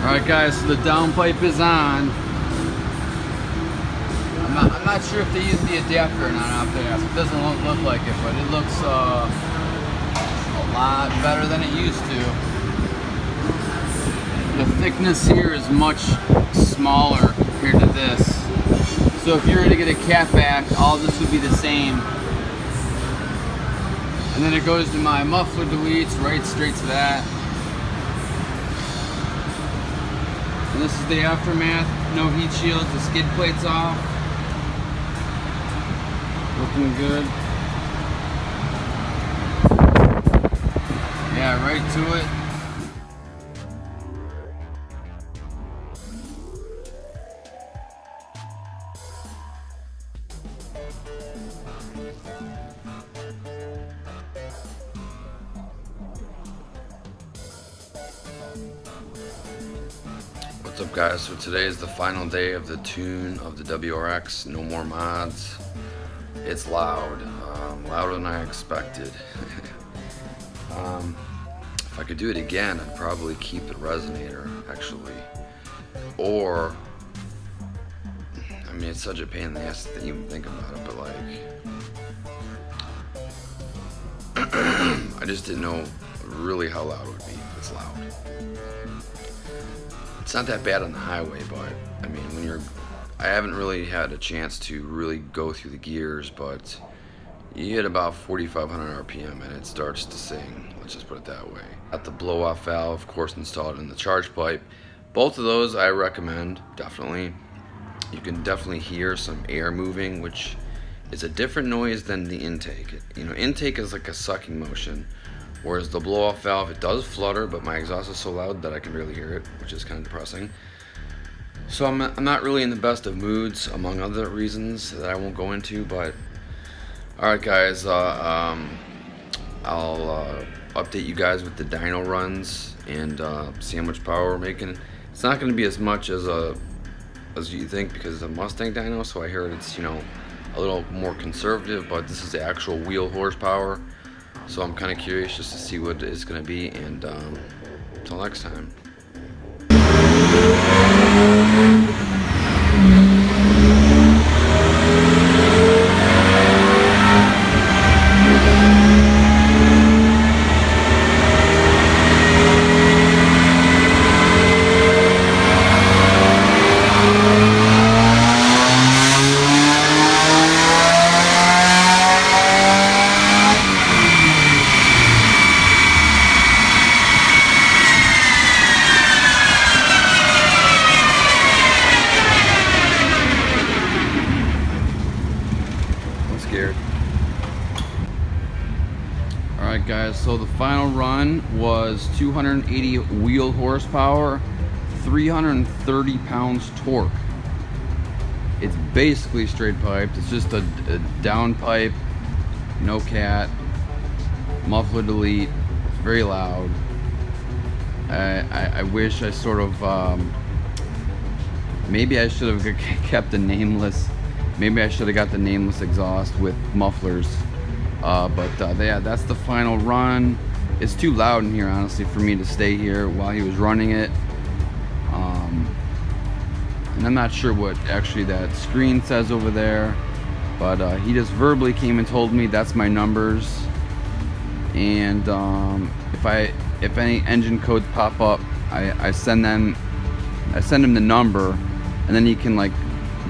Alright guys, so the downpipe is on. I'm not sure if they use the adapter or not out there. It doesn't look like it, but it looks a lot better than it used to. The thickness here is much smaller compared to this. So if you were to get a cat back, all this would be the same. And then it goes to my muffler deletes, right straight to that. And this is the aftermath, no heat shields, the skid plate's off. Looking good. Yeah, right to it. What's up guys, so today is the final day of the tune of the WRX, no more mods. It's loud, louder than I expected. If I could do it again, I'd probably keep the resonator actually. Or, I mean it's such a pain in the ass to even think about it, but like, I just didn't know really how loud it would be if it's loud. It's not that bad on the highway, but I mean, I haven't really had a chance to really go through the gears, but you hit about 4,500 RPM and it starts to sing. Let's just put it that way. Got the blow-off valve, of course, installed in the charge pipe. Both of those I recommend, definitely. You can definitely hear some air moving, which is a different noise than the intake. Intake is like a sucking motion. Whereas the blow-off valve, it does flutter, but my exhaust is so loud that I can barely hear it, which is kind of depressing. So I'm not really in the best of moods, among other reasons that I won't go into, but alright guys, I'll update you guys with the dyno runs and see how much power we're making. It's not going to be as much as you think because it's a Mustang dyno, so I heard it's a little more conservative, but this is the actual wheel horsepower. So I'm kind of curious just to see what it's going to be, and until next time. Alright guys, so the final run was 280 wheel horsepower, 330 pounds torque. It's basically straight piped. It's just a down pipe, no cat, muffler delete. It's very loud. I wish I sort of, maybe I should have kept the Nameless. Maybe I should have got the Nameless exhaust with mufflers. Yeah, that's the final run. It's too loud in here, honestly, for me to stay here while he was running it. And I'm not sure what actually that screen says over there, but he just verbally came and told me that's my numbers. And if any engine codes pop up, I send him the number, and then he can like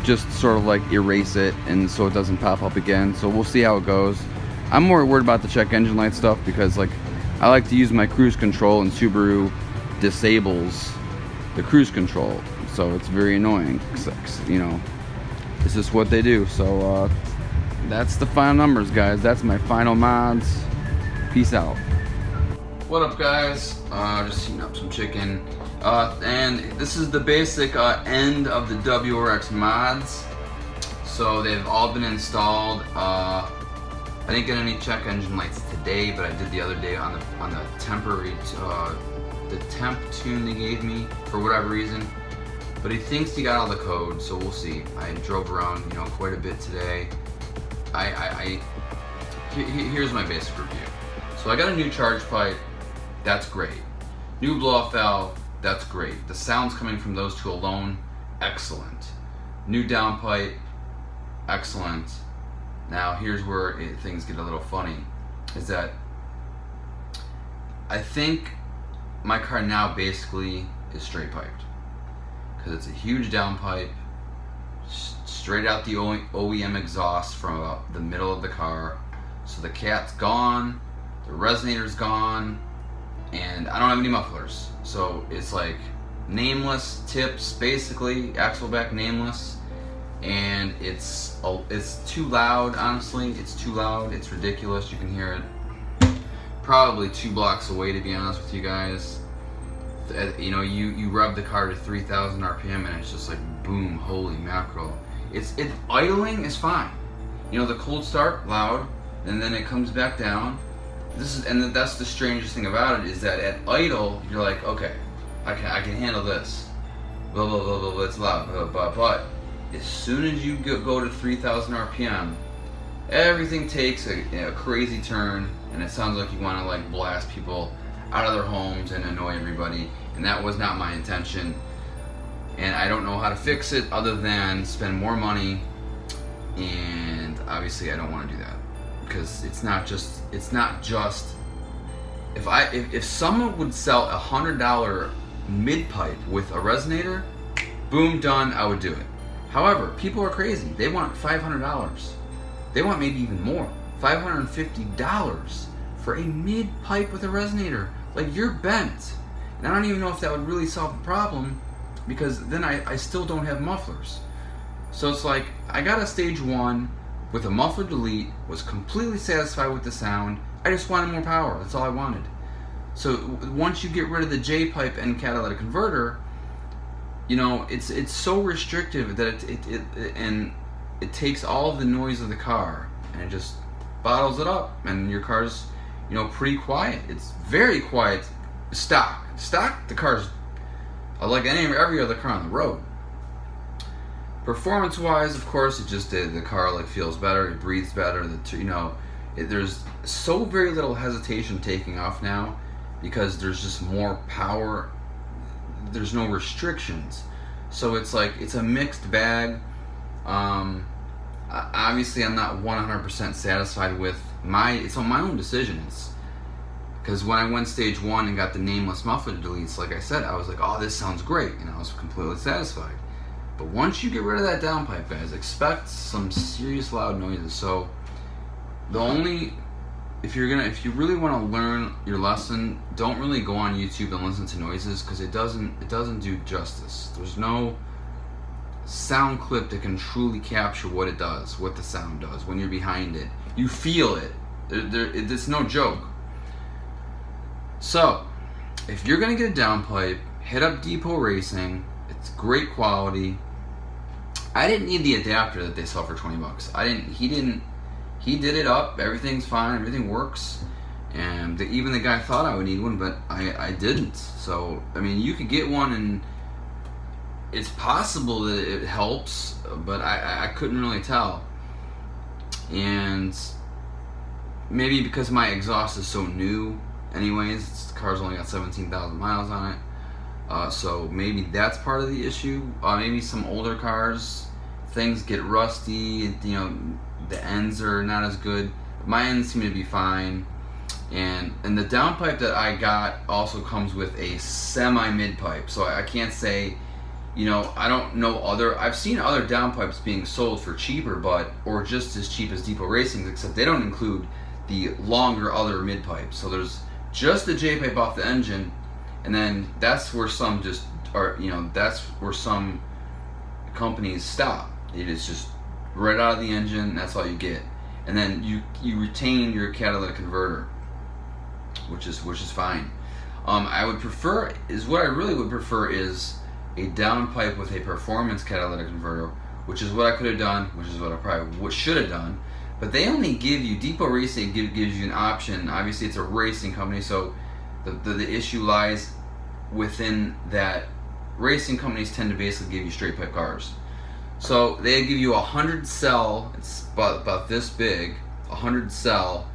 just sort of like erase it, and so it doesn't pop up again. So we'll see how it goes. I'm more worried about the check engine light stuff because like I like to use my cruise control, and Subaru disables the cruise control, so it's very annoying. This is what they do. So that's the final numbers, guys. That's my final mods. Peace out. What up guys, just heating up some chicken, and this is the basic end of the WRX mods. So they've all been installed. I didn't get any check engine lights today, but I did the other day on the temporary the temp tune they gave me for whatever reason. But he thinks he got all the code, so we'll see. I drove around quite a bit today. Here's my basic review. So I got a new charge pipe, that's great. New blow-off valve, that's great. The sounds coming from those two alone, excellent. New downpipe, excellent. Now here's where things get a little funny, is that I think my car now basically is straight piped, because it's a huge downpipe, straight out the OEM exhaust from about the middle of the car. So the cat's gone, the resonator's gone, and I don't have any mufflers. So it's like Nameless tips, basically, axle back Nameless, and it's too loud, honestly. It's too loud, it's ridiculous. You can hear it probably 2 blocks away, to be honest with you guys. You know, you rev the car to 3,000 RPM and it's just like boom, holy mackerel. Idling is fine. You know, the cold start, loud, and then it comes back down. That's the strangest thing about it, is that at idle, you're like, okay, I can handle this. Blah, blah, blah, blah, blah, it's loud, blah, blah, blah. But as soon as you go to 3,000 RPM, everything takes a crazy turn, and it sounds like you want to like blast people out of their homes and annoy everybody, and that was not my intention. And I don't know how to fix it other than spend more money, and obviously I don't want to do that, because it's not just if someone would sell $100 mid pipe with a resonator, boom, done, I would do it. However, people are crazy. They want $500. They want maybe even more, $550 for a mid pipe with a resonator. Like, you're bent. And I don't even know if that would really solve the problem, because then I still don't have mufflers. So it's like, I got a stage 1 with a muffler delete, was completely satisfied with the sound. I just wanted more power, that's all I wanted. So once you get rid of the J pipe and catalytic converter, you know, it's so restrictive that it takes all of the noise of the car and it just bottles it up, and your car's, you know, pretty quiet. It's very quiet. Stock, the car's like every other car on the road. Performance wise, of course, it just the car like feels better, it breathes better. There's so very little hesitation taking off now, because there's just more power. There's no restrictions, so it's like it's a mixed bag. Obviously, I'm not 100% satisfied with it's on my own decision. It's because when I went stage 1 and got the Nameless muffler deletes, like I said, I was like, oh, this sounds great, and I was completely satisfied. But once you get rid of that downpipe, guys, expect some serious loud noises. So if you really want to learn your lesson, don't really go on YouTube and listen to noises, because it doesn't do justice. There's no sound clip that can truly capture what it does, what the sound does when you're behind it. You feel it. It's no joke. So if you're gonna get a downpipe, hit up Depo Racing. It's great quality. I didn't need the adapter that they sell for 20 bucks. He did it up. Everything's fine. Everything works. And even the guy thought I would need one, but I didn't. So, I mean, you could get one, and it's possible that it helps, but I couldn't really tell. And maybe because my exhaust is so new anyways, the car's only got 17,000 miles on it. So maybe that's part of the issue. Maybe some older cars, things get rusty, and, you know, the ends are not as good. My ends seem to be fine. And the downpipe that I got also comes with a semi mid pipe. So I can't say, you know, I don't know I've seen other downpipes being sold for cheaper, or just as cheap as Depo Racing's, except they don't include the longer other mid pipes. So there's just the J pipe off the engine, and then that's where some that's where some companies stop. It is just right out of the engine, that's all you get. And then you retain your catalytic converter, which is fine. What I really would prefer is a downpipe with a performance catalytic converter, which is what I could have done, which is what I probably should have done. But they only give you, Depo Racing gives you an option. Obviously it's a racing company, so the issue lies within that. Racing companies tend to basically give you straight pipe cars. So they give you 100 cell, it's about this big, 100 cell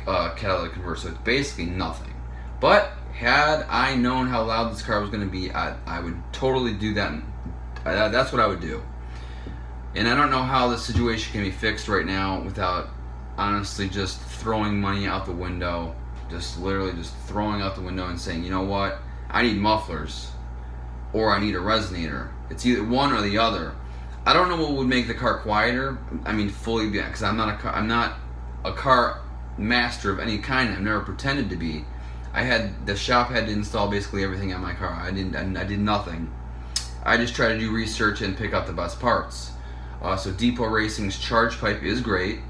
catalytic converter, so it's basically nothing. But had I known how loud this car was going to be, I would totally do that. That's what I would do. And I don't know how the situation can be fixed right now without honestly just throwing money out the window. Just literally just throwing out the window and saying, you know what, I need mufflers or I need a resonator. It's either one or the other. I don't know what would make the car quieter. I mean, fully, because I'm not a car master of any kind. I've never pretended to be. The shop had to install basically everything on my car. I did nothing. I just try to do research and pick out the best parts. So Depo Racing's charge pipe is great.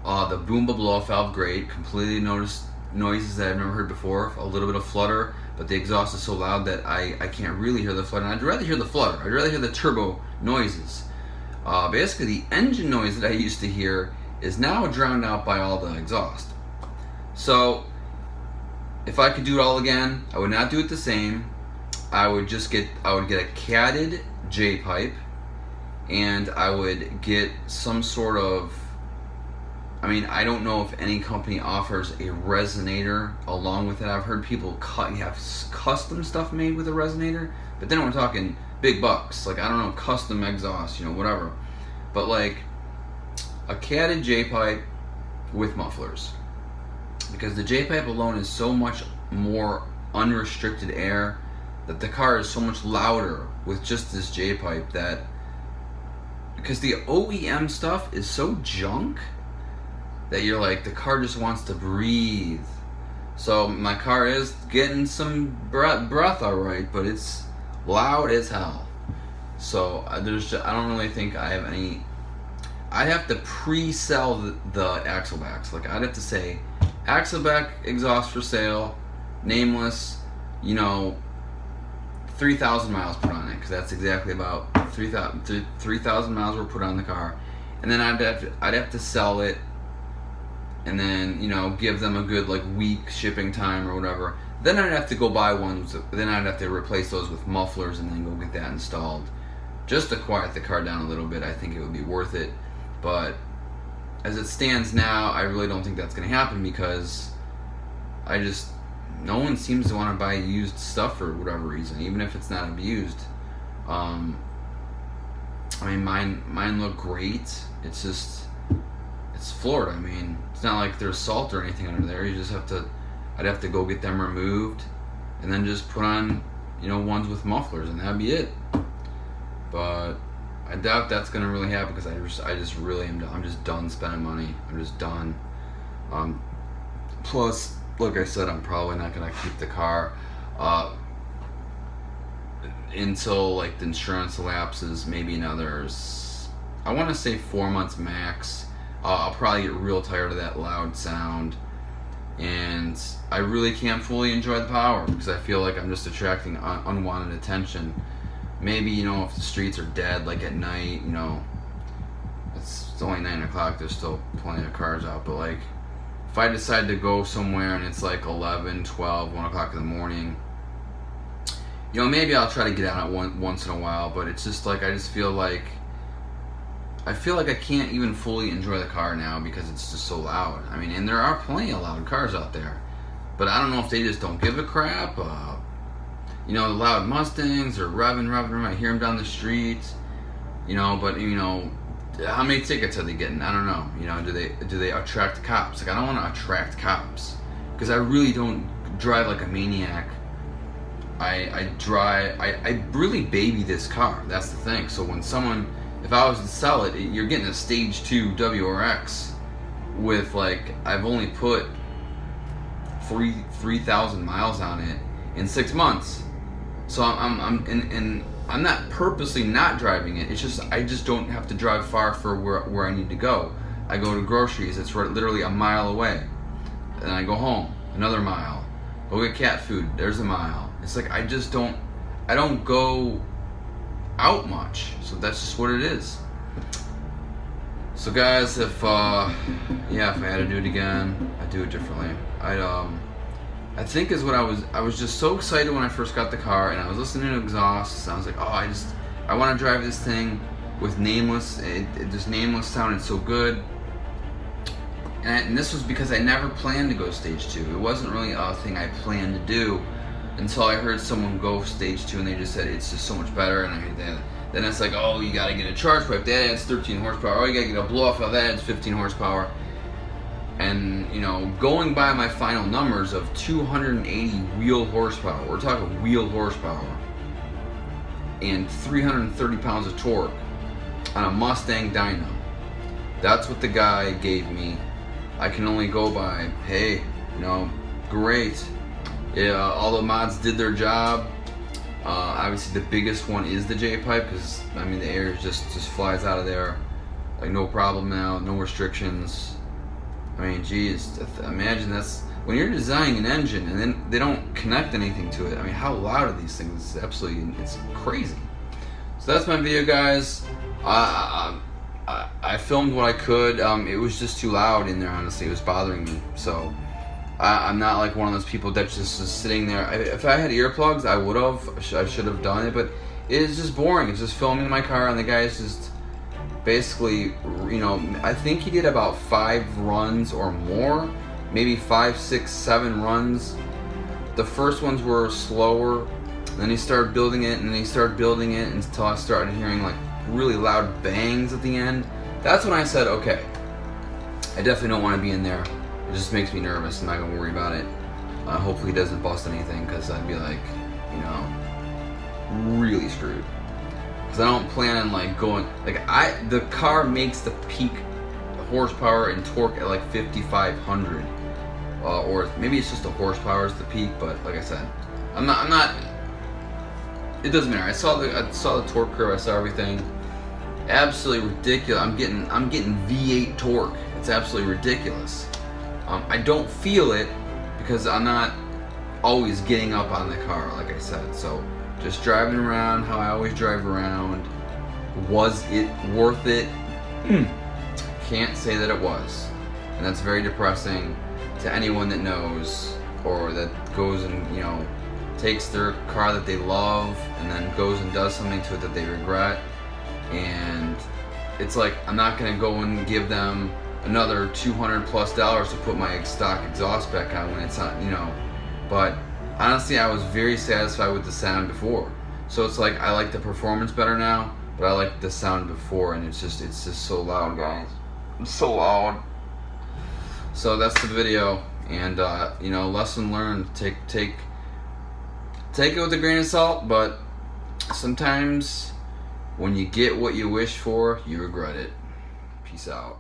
The Boomba blow-off valve, great. Completely noticed noises that I've never heard before. A little bit of flutter, but the exhaust is so loud that I can't really hear the flutter. And I'd rather hear the flutter. I'd rather hear the turbo noises. Basically, the engine noise that I used to hear is now drowned out by all the exhaust. So, if I could do it all again, I would not do it the same. I would get a catted J pipe, and I would get some sort of, I mean, I don't know if any company offers a resonator along with it. I've heard people have custom stuff made with a resonator, but then we're talking big bucks. Like, I don't know, custom exhaust, you know, whatever. But like a catted J pipe with mufflers, because the J pipe alone is so much more unrestricted air that the car is so much louder with just this J pipe, that because the OEM stuff is so junk that you're like, the car just wants to breathe. So my car is getting some breath all right, but it's loud as hell. So I don't really think I have any. I'd have to pre-sell the axlebacks. Like, I'd have to say, axleback exhaust for sale, Nameless, you know, 3,000 miles put on it, because that's exactly about 3,000 miles were put on the car. And then I'd have to sell it, and then, you know, give them a good like week shipping time or whatever. Then I'd have to go buy ones. Then I'd have to replace those with mufflers and then go get that installed, just to quiet the car down a little bit. I think it would be worth it. But as it stands now, I really don't think that's going to happen, because no one seems to want to buy used stuff for whatever reason, even if it's not abused. I mean, mine look great. It's just, it's Florida. I mean, it's not like there's salt or anything under there. You just have to, I'd have to go get them removed and then just put on, you know, ones with mufflers, and that'd be it. But I doubt that's gonna really happen, because I just really am done. I'm just done spending money. I'm just done. Plus, like I said, I'm probably not gonna keep the car until like the insurance lapses. Maybe another, I want to say 4 months max. I'll probably get real tired of that loud sound, and I really can't fully enjoy the power, because I feel like I'm just attracting unwanted attention. Maybe, you know, if the streets are dead, like at night, you know, it's only 9 o'clock, there's still plenty of cars out, but like, if I decide to go somewhere and it's like 11, 12, 1 o'clock in the morning, you know, maybe I'll try to get out once in a while, but it's just like, I feel like I can't even fully enjoy the car now, because it's just so loud. I mean, and there are plenty of loud cars out there, but I don't know if they just don't give a crap. You know, the loud Mustangs are revving. I hear them down the street, you know, but, you know, how many tickets are they getting? I don't know. You know, do they attract cops? Like, I don't want to attract cops, because I really don't drive like a maniac. I really baby this car. That's the thing. So if I was to sell it, you're getting a Stage 2 WRX with, like, I've only put 3,000 miles on it in 6 months. So I'm not purposely not driving it. It's just, I just don't have to drive far for where I need to go. I go to groceries, it's literally a mile away. And I go home, another mile. Go get cat food, there's a mile. It's like, I don't go out much. So that's just what it is. So guys, if I had to do it again, I'd do it differently. I think is what I was just so excited when I first got the car, and I was listening to exhausts, and I was like, oh, I want to drive this thing with Nameless. This Nameless sounded so good, and this was because I never planned to go stage 2. It wasn't really a thing I planned to do until I heard someone go stage 2, and they just said it's just so much better. And then it's like, oh, you gotta get a charge pipe, that adds 13 horsepower. Oh, you gotta get a blow off valve, that adds 15 horsepower. And you know, going by my final numbers of 280 wheel horsepower, we're talking wheel horsepower, and 330 pounds of torque on a Mustang dyno. That's what the guy gave me. I can only go by, hey, you know, great. Yeah, all the mods did their job. Obviously, the biggest one is the J pipe, because I mean the air just flies out of there like no problem now, no restrictions. I mean, geez, imagine that's when you're designing an engine and then they don't connect anything to it. I mean, how loud are these things? It's absolutely, it's crazy. So that's my video, guys. I filmed what I could. It was just too loud in there, honestly. It was bothering me. So I'm not like one of those people that just is sitting there. If I had earplugs, I would have. I should have done it, but it is just boring. It's just filming in my car, and the guy's just basically, you know, I think he did about 5 runs or more, maybe 5, 6, 7 runs. The first ones were slower, then he started building it, and then he started building it until I started hearing like really loud bangs at the end. That's when I said, okay, I definitely don't want to be in there. It just makes me nervous. I'm not gonna worry about it. Hopefully he doesn't bust anything, because I'd be like, you know, really screwed. Because I don't plan on like going, like the car makes the peak horsepower and torque at like 5,500, or maybe it's just the horsepower is the peak. But like I said, I'm not. It doesn't matter. I saw the torque curve. I saw everything. Absolutely ridiculous. I'm getting V8 torque. It's absolutely ridiculous. I don't feel it because I'm not always getting up on the car, like I said. So just driving around how I always drive around. Was it worth it? Can't say that it was. And that's very depressing to anyone that knows, or that goes and, you know, takes their car that they love and then goes and does something to it that they regret. And it's like, I'm not gonna go and give them another $200+ to put my stock exhaust back on when it's not, you know. But honestly, I was very satisfied with the sound before. So it's like, I like the performance better now, but I like the sound before, and it's just so loud, guys. It's so loud. So that's the video, and you know, lesson learned. Take it with a grain of salt, but sometimes when you get what you wish for, you regret it. Peace out.